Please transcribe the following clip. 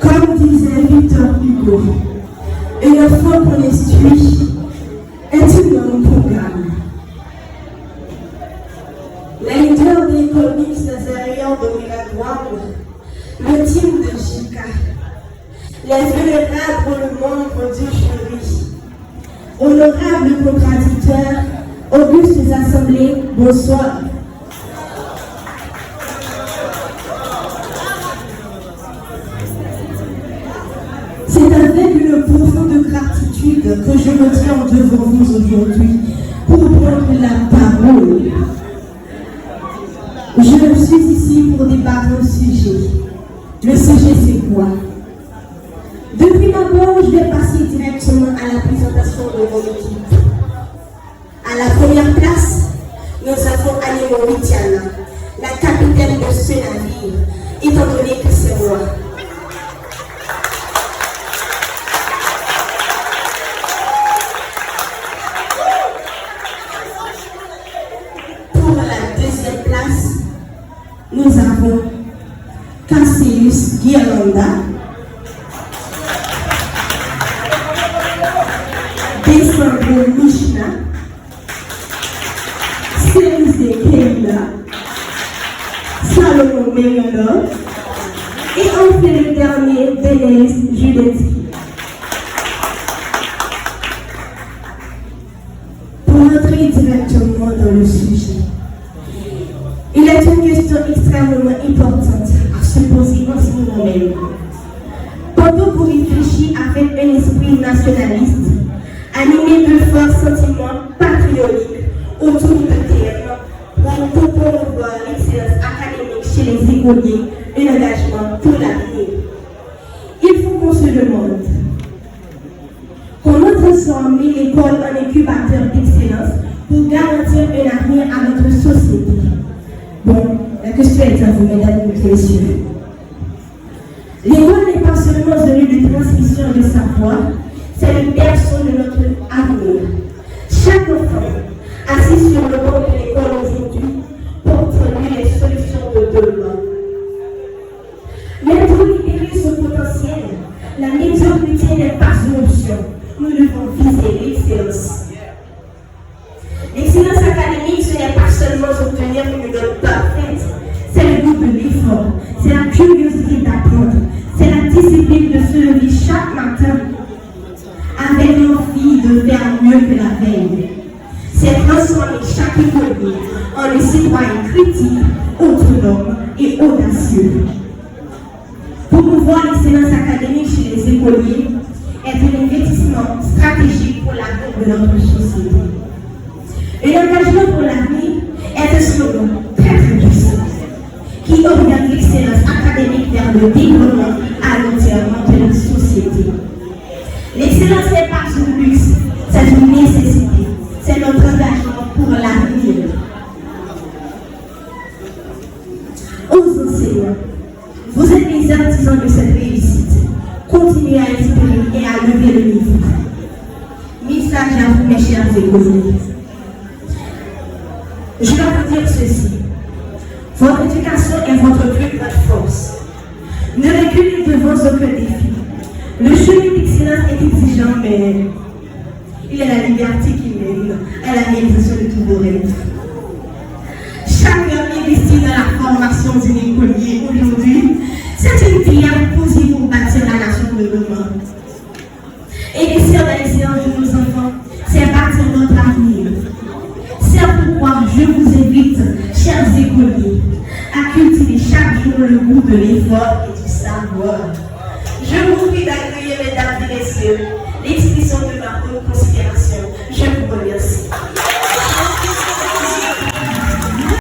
Comme disait Victor Hugo, une enfant qu'on instruit est une homme programme. Les leaders des comics Nazarian de Miradoire, le team de Jika, les vénérables le membre du jury, honorables contradicteurs, augustes assemblées, bonsoir. C'est avec une profonde gratitude que je me tiens devant vous aujourd'hui pour prendre la parole. Je suis ici pour débattre un sujet. Le sujet, c'est quoi? Depuis d'abord, je vais passer directement à la présentation de mon équipe. À la première place, nous avons Animo Mitiana, la capitaine de ce navire, étant donné que c'est moi. Pour la deuxième place, nous avons Cassius Guirlanda, Descendant Mishna, Célisée Keila, Salomon Meganov, et enfin le dernier, Denise Judetsky. Pour entrer directement dans le sujet, il est une question extrêmement importante à se poser en ce moment même. Pendant qu'on réfléchit avec un esprit nationaliste, animé de forts sentiments patriotiques autour de terme pour promouvoir l'excellence académique chez les écoliers, un engagement pour l'avenir. Il faut qu'on se demande comment transformer l'école en incubateur d'excellence pour garantir un avenir à notre société. Bon, la question est à vous, mesdames et messieurs. L'école n'est pas seulement une lieu de transmission de savoir, c'est le berceau de notre avenir. Chaque enfant assis sur le banc de l'école aujourd'hui porte en lui les solutions de demain. Mais pour libérer ce potentiel, la médiocrité n'est pas une option. Nous devons viser l'excellence. L'excellence académique, ce n'est pas seulement obtenir une note parfaite, c'est le goût de l'effort, c'est la curiosité d'apprendre, c'est la discipline de se lever chaque matin avec l'envie de faire mieux que la veille. C'est transformer chaque écolier en un citoyen critique, autonome et audacieux. Promouvoir l'excellence académique chez les écoliers est un investissement stratégique pour l'avenir de notre société. Et l'engagement pour l'avenir est un slogan très puissant qui oriente l'excellence académique vers le développement à long terme de notre société. L'excellence n'est pas un luxe, c'est une nécessité. C'est notre engagement pour l'avenir. Aux enseignants, vous êtes les artisans de cette réussite. Continuez à inspirer et à lever le niveau. Message à vous, mes chers écoliers. Je vais vous dire ceci. Votre éducation est votre plus grande force. Ne reculez devant aucun défi. Le chemin d'excellence est exigeant, mais il y a la liberté qui mène à la réalisation de tous vos rêves. Chaque heure investi dans la formation d'un écolier aujourd'hui, c'est une pierre posée pour bâtir la nation de demain. Investir dans l'excellence de nos enfants, c'est bâtir notre avenir. C'est pourquoi je vous invite, chers écoliers, à cultiver chaque jour le goût de l'effort et du savoir. Je vous prie d'accueillir, mesdames et messieurs,